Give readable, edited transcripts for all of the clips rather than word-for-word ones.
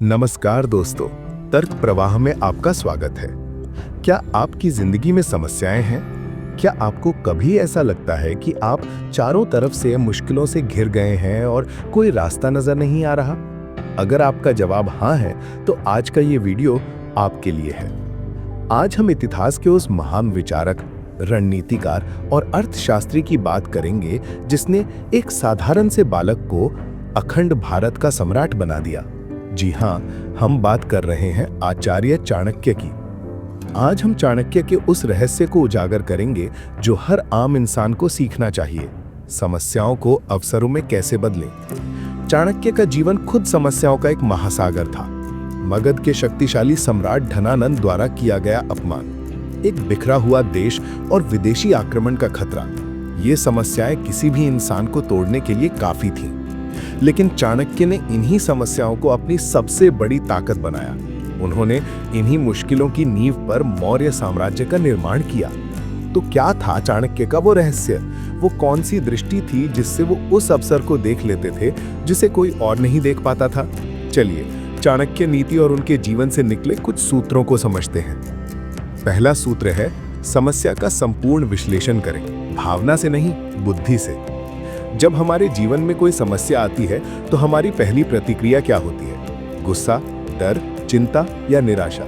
नमस्कार दोस्तों, तर्क प्रवाह में आपका स्वागत है। क्या आपकी जिंदगी में समस्याएं हैं? क्या आपको कभी ऐसा लगता है कि आप चारों तरफ से मुश्किलों से घिर गए हैं और कोई रास्ता नजर नहीं आ रहा? अगर आपका जवाब हाँ है, तो आज का ये वीडियो आपके लिए है। आज हम इतिहास के उस महान विचारक, रणनीतिकार और अर्थशास्त्री की बात करेंगे जिसने एक साधारण से बालक को अखंड भारत का सम्राट बना दिया। जी हाँ, हम बात कर रहे हैं आचार्य चाणक्य की। आज हम चाणक्य के उस रहस्य को उजागर करेंगे जो हर आम इंसान को सीखना चाहिए। समस्याओं को अवसरों में कैसे बदलें। चाणक्य का जीवन खुद समस्याओं का एक महासागर था। मगध के शक्तिशाली सम्राट धनानंद द्वारा किया गया अपमान, एक बिखरा हुआ देश और विदेशी आक्रमण का खतरा, ये समस्याएं किसी भी इंसान को तोड़ने के लिए काफी थीं। लेकिन चाणक्य ने इन्हीं समस्याओं को अपनी सबसे बड़ी ताकत बनाया। उन्होंने इन्हीं मुश्किलों की नींव पर मौर्य साम्राज्य का निर्माण किया। तो क्या था चाणक्य का वो रहस्य? वो कौन सी दृष्टि थी जिससे वो उस अवसर को देख लेते थे जिसे कोई और नहीं देख पाता था? चलिए, चाणक्य नीति और उनके जीवन से निकले कुछ सूत्रों को समझते हैं। पहला सूत्र है, समस्या का संपूर्ण विश्लेषण करें, भावना से नहीं, बुद्धि से। जब हमारे जीवन में कोई समस्या आती है तो हमारी पहली प्रतिक्रिया क्या होती है? गुस्सा, डर, चिंता या निराशा।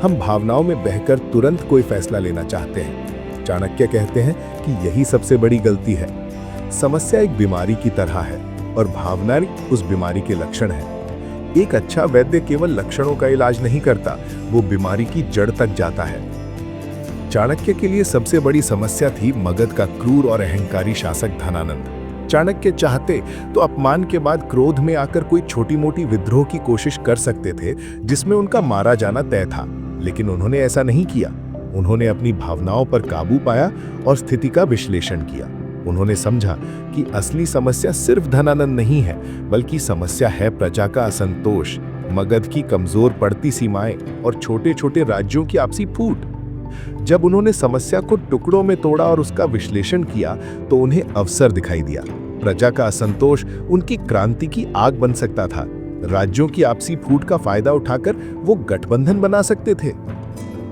हम भावनाओं में बहकर तुरंत कोई फैसला लेना चाहते हैं। चाणक्य कहते हैं कि यही सबसे बड़ी गलती है। समस्या एक बीमारी की तरह है और भावना उस बीमारी के लक्षण है। एक अच्छा वैद्य केवल लक्षणों का इलाज नहीं करता, वो बीमारी की जड़ तक जाता है। चाणक्य के लिए सबसे बड़ी समस्या थी मगध का क्रूर और अहंकारी शासक धनानंद। चाणक्य चाहते तो अपमान के बाद क्रोध में आकर कोई छोटी मोटी विद्रोह की कोशिश कर सकते थे जिसमें उनका मारा जाना तय था, लेकिन उन्होंने ऐसा नहीं किया। उन्होंने अपनी भावनाओं पर काबू पाया और स्थिति का विश्लेषण किया। उन्होंने समझा कि असली समस्या सिर्फ धनानंद नहीं है, बल्कि समस्या है प्रजा का असंतोष, मगध की कमजोर पड़ती सीमाएं और छोटे छोटे राज्यों की आपसी फूट। जब उन्होंने समस्या को टुकड़ों में तोड़ा और उसका विश्लेषण किया तो उन्हें अवसर दिखाई दिया। प्रजा का असंतोष उनकी क्रांति की आग बन सकता था। राज्यों की आपसी फूट का फायदा उठाकर वो गठबंधन बना सकते थे।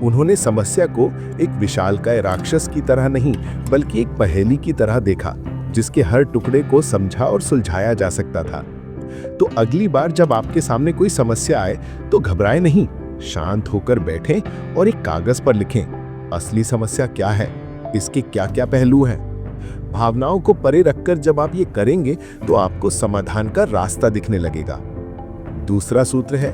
उन्होंने समस्या को एक विशालकाय राक्षस की तरह नहीं, बल्कि एक पहेली की तरह देखा, जिसके हर टुकड़े को समझा और सुलझाया जा सकता था। तो अगली बार जब आपके सामने कोई समस्या आए तो घबराएं नहीं, शांत होकर बैठें और एक कागज पर लिखें, असली समस्या क्या है, इसके क्या क्या पहलू हैं। भावनाओं को परे रखकर जब आप ये करेंगे तो आपको समाधान का रास्ता दिखने लगेगा। दूसरा सूत्र है,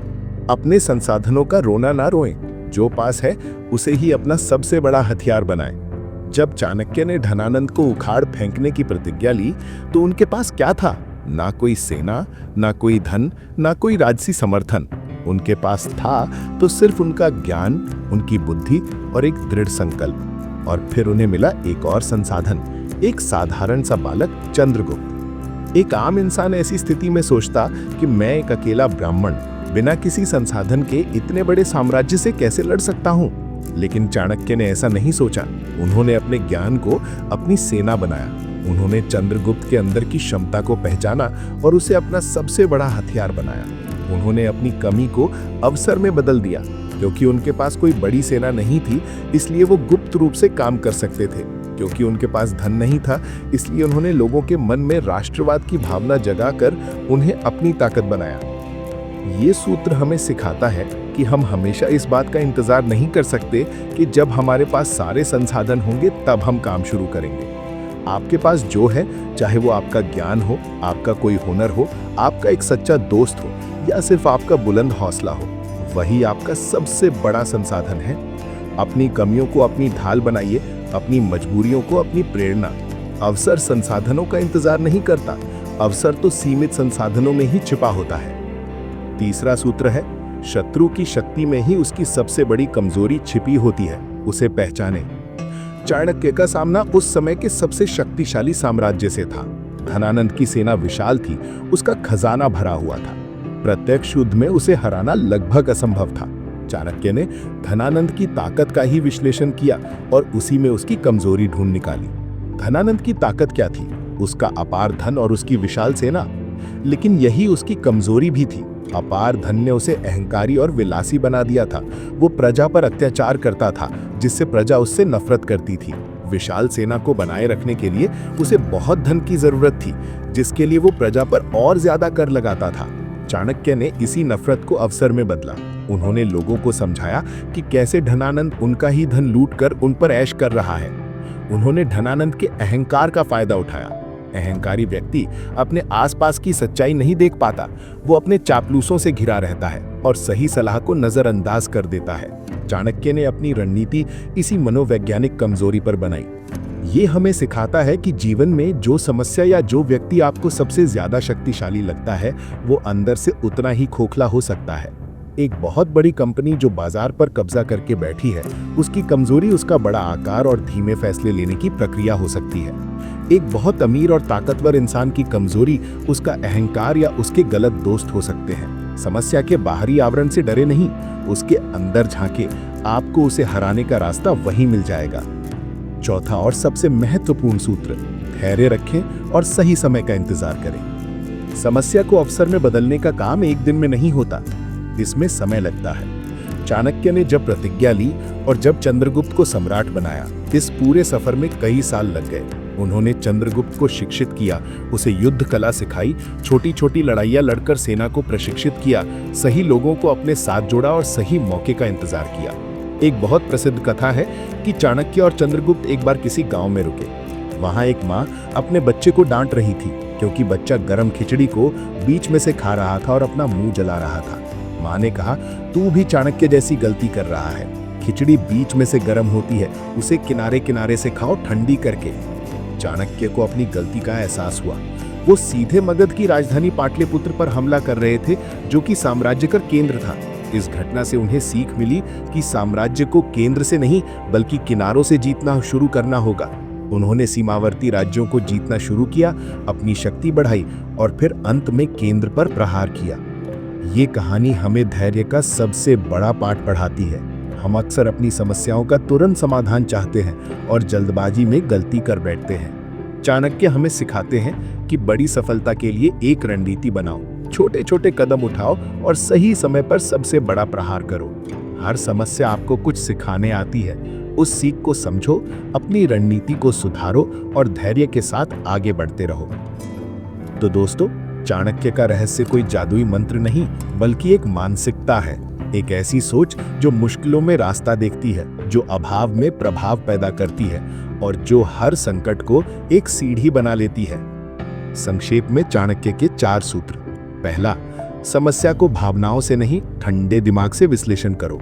अपने संसाधनों का रोना ना रोएं, जो पास है उसे ही अपना सबसे बड़ा हथियार बनाएं। जब चाणक्य ने धनानंद को उखाड़ फेंकने की प्रतिज्ञा ली तो उनके पास क्या था? ना कोई सेना, ना कोई धन, ना कोई राजसी समर्थन। उनके पास था तो सिर्फ उनका ज्ञान, उनकी बुद्धि और एक दृढ़ संकल्प। और फिर उन्हें मिला एक और संसाधन, एक साधारण सा बालक चंद्रगुप्त। एक आम इंसान ऐसी स्थिति में सोचता कि मैं एक अकेला ब्राह्मण बिना किसी संसाधन के इतने बड़े साम्राज्य से कैसे लड़ सकता हूँ। लेकिन चाणक्य ने ऐसा नहीं सोचा। उन्होंने अपने ज्ञान को अपनी सेना बनाया। उन्होंने चंद्रगुप्त के अंदर की क्षमता को पहचाना और उसे अपना सबसे बड़ा हथियार बनाया। उन्होंने अपनी कमी को अवसर में बदल दिया। क्योंकि उनके पास कोई बड़ी सेना नहीं थी, इसलिए वो गुप्त रूप से काम कर सकते थे। क्योंकि उनके पास धन नहीं था, इसलिए उन्होंने लोगों के मन में राष्ट्रवाद की भावना जगाकर उन्हें अपनी ताकत बनाया। ये सूत्र हमें सिखाता है कि हम हमेशा इस बात का इंतजार नहीं कर सकते कि जब हमारे पास सारे संसाधन होंगे तब हम काम शुरू करेंगे। आपके पास जो है, चाहे वो आपका ज्ञान हो, आपका कोई हुनर हो, आपका एक सच्चा दोस्त हो या सिर्फ आपका बुलंद हौसला हो, वही आपका सबसे बड़ा संसाधन है। अपनी कमियों को अपनी ढाल बनाइए, अपनी मजबूरियों को अपनी प्रेरणा। अवसर संसाधनों का इंतजार नहीं करता, अवसर तो सीमित संसाधनों में ही छिपा होता है। तीसरा सूत्र है, शत्रु की शक्ति में ही उसकी सबसे बड़ी कमजोरी छिपी होती है, उसे पहचाने। चाणक्य का सामना उस समय के सबसे शक्तिशाली साम्राज्य से था। धनानंद की सेना विशाल थी, उसका खजाना भरा हुआ था। प्रत्यक्ष युद्ध में उसे हराना लगभग असंभव था। चाणक्य ने धनानंद की ताकत का ही विश्लेषण किया और उसी में उसकी कमजोरी ढूंढ निकाली। धनानंद की ताकत क्या थी? उसका अपार धन और उसकी विशाल सेना। लेकिन यही उसकी कमजोरी भी थी। अपार धन ने उसे अहंकारी और विलासी बना दिया था। वो प्रजा पर अत्याचार करता था, जिससे प्रजा उससे नफरत करती थी। विशाल सेना को बनाए रखने के लिए उसे बहुत धन की जरूरत थी, जिसके लिए वो प्रजा पर और ज्यादा कर लगाता था। चाणक्य ने इसी नफरत को अवसर में बदला। उन्होंने लोगों को समझाया कि कैसे धनानंद उनका ही धन लूट कर उन पर ऐश कर रहा है। उन्होंने धनानंद के अहंकार का फायदा उठाया। अहंकारी व्यक्ति अपने आसपास की सच्चाई नहीं देख पाता। वो अपने चापलूसों से घिरा रहता है और सही सलाह को नजरअंदाज कर देता है। चाणक्य ने अपनी रणनीति इसी मनोवैज्ञानिक कमजोरी पर बनाई। ये हमें सिखाता है कि जीवन में जो समस्या या जो व्यक्ति आपको सबसे ज्यादा शक्तिशाली लगता है, वो अंदर से उतना ही खोखला हो सकता है। एक बहुत बड़ी कंपनी जो बाजार पर कब्जा करके बैठी है, उसकी कमजोरी उसका बड़ा आकार और धीमे फैसले लेने की प्रक्रिया हो सकती है। एक बहुत अमीर और ताकतवर इंसान की कमजोरी उसका अहंकार या उसके गलत दोस्त हो सकते हैं। समस्या के बाहरी आवरण से डरे नहीं, उसके अंदर झांके, आपको उसे हराने का रास्ता वहीं मिल जाएगा। चौथा और सबसे महत्वपूर्ण सूत्र, धैर्य रखें और सही समय का इंतजार करें। समस्या को अवसर में बदलने का काम एक दिन में नहीं होता, इसमें समय लगता है। चाणक्य ने जब प्रतिज्ञा ली और जब चंद्रगुप्त को सम्राट बनाया, इस पूरे सफर में कई साल लग गए। उन्होंने चंद्रगुप्त को शिक्षित किया, उसे युद्ध कला सिखाई, छोटी छोटी लड़ाइयां लड़कर सेना को प्रशिक्षित किया, सही लोगों को अपने साथ जोड़ा और सही मौके का इंतजार किया। एक बहुत प्रसिद्ध कथा है कि चाणक्य और चंद्रगुप्त एक बार किसी गांव में रुके। वहां एक माँ अपने बच्चे को डांट रही थी, क्योंकि बच्चा गरम खिचड़ी को बीच में से खा रहा था और अपना मुंह जला रहा था। माँ ने कहा, तू भी चाणक्य जैसी गलती कर रहा है। खिचड़ी बीच में से गर्म होती है, उसे किनारे किनारे से खाओ ठंडी करके। चाणक्य को अपनी गलती का एहसास हुआ। वो सीधे मगध की राजधानी पाटलिपुत्र पर हमला कर रहे थे, जो कि साम्राज्य का केंद्र था। इस घटना से उन्हें सीख मिली कि साम्राज्य को केंद्र से नहीं बल्कि किनारों से जीतना शुरू करना होगा। उन्होंने सीमावर्ती राज्यों को जीतना शुरू किया, अपनी शक्ति बढ़ाई और फिर अंत में केंद्र पर प्रहार किया। ये कहानी हमें धैर्य का सबसे बड़ा पाठ पढ़ाती है। हम अक्सर अपनी समस्याओं का तुरंत समाधान चाहते हैं और जल्दबाजी में गलती कर बैठते हैं। चाणक्य हमें सिखाते हैं कि बड़ी सफलता के लिए एक रणनीति बनाओ, छोटे छोटे कदम उठाओ और सही समय पर सबसे बड़ा प्रहार करो। हर समस्या आपको कुछ सिखाने आती है। उस सीख को समझो, अपनी रणनीति को सुधारो और धैर्य के साथ आगे बढ़ते रहो। तो दोस्तों, चाणक्य का रहस्य कोई जादुई मंत्र नहीं, बल्कि एक मानसिकता है। एक ऐसी सोच जो मुश्किलों में रास्ता देखती है, जो अभाव में प्रभाव पैदा करती है और जो हर संकट को एक सीढ़ी बना लेती है। संक्षेप में चाणक्य के 4 सूत्र। पहला, समस्या को भावनाओं से नहीं ठंडे दिमाग से विश्लेषण करो।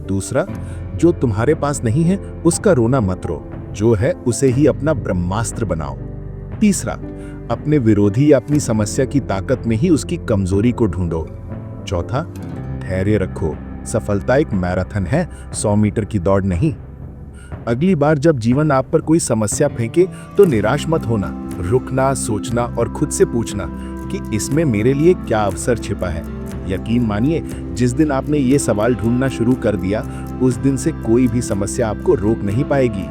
दूसरा, जो तुम्हारे पास नहीं है उसका रोना मत रो, जो है उसे ही अपना ब्रह्मास्त्र बनाओ। तीसरा, अपने विरोधी या अपनी समस्या की ताकत में ही उसकी कमजोरी को ढूंढो। चौथा, धैर्य रखो, सफलता एक मैराथन है, 100 मीटर की दौड़ नहीं। अगली बार जब जीवन आप पर कोई समस्या फेंके तो निराश मत होना, रुकना, सोचना और खुद से पूछना कि इसमें मेरे लिए क्या अवसर छिपा है। यकीन मानिए, जिस दिन आपने ये सवाल ढूंढना शुरू कर दिया, उस दिन से कोई भी समस्या आपको रोक नहीं पाएगी।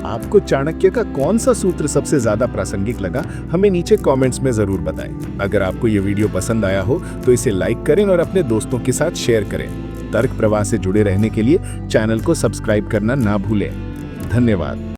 आपको चाणक्य का कौन सा सूत्र सबसे ज्यादा प्रासंगिक लगा, हमें नीचे कमेंट्स में जरूर बताएं। अगर आपको ये वीडियो पसंद आया हो तो इसे लाइक करें और अपने दोस्तों के साथ शेयर करें। तर्क प्रवाह से जुड़े रहने के लिए चैनल को सब्सक्राइब करना ना भूलें। धन्यवाद।